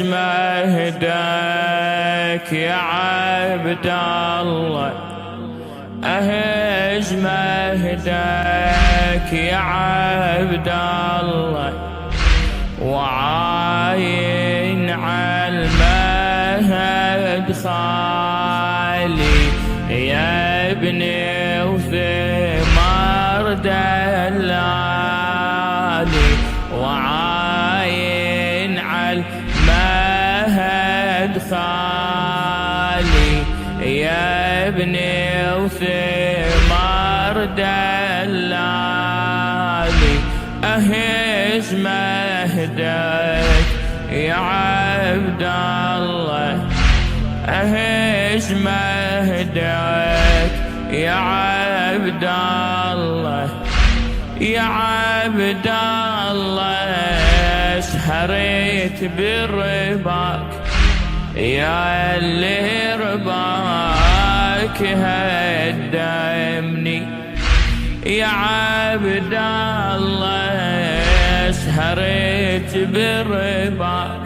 مهدك يا عبد الله، أهج مهدك يا عبد الله، وعاين عالمهد خالي يا ابني وثمر دلالي، وعاين عالمهد خالي يا ابني وثمر دلالي، أهج مهدك يا عبد الله، أهج مهدك يا عبد الله، يا عبد الله، سهريت برباك يا اللي رباك هدمني، يا عبد الله، سهريت برباك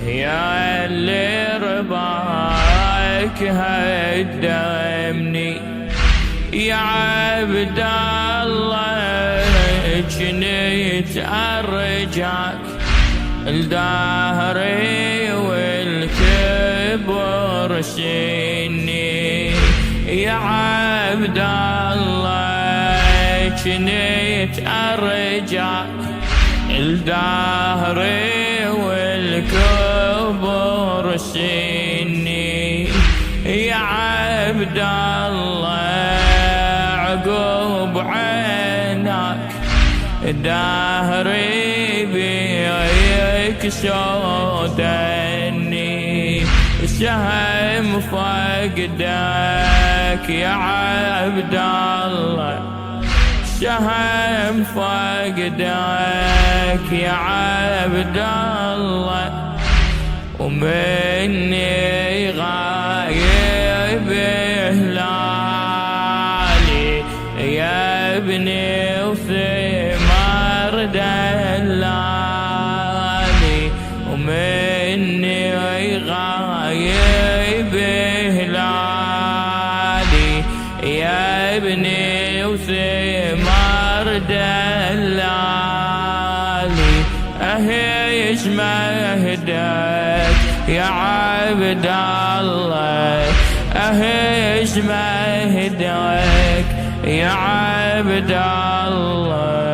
يا اللي رباك هدمني، يا عبد الله، جنيت أرجاك الدهري والكبر سني، يا عبد الله، جنيت أرجاك الدهري والكبر سني، يا عبد الله، عقب عينك دهري بيك سودني، سهم فقدك يا عبد الله، سهم فقدك يا عبد الله، ومني غايب هلالي يا ابني وثمر دلالي، ومني غايب هلالي يا ابني وثمر دلالي، أهيج مهدك يا عبد الله، أهج مهدك يا عبد الله.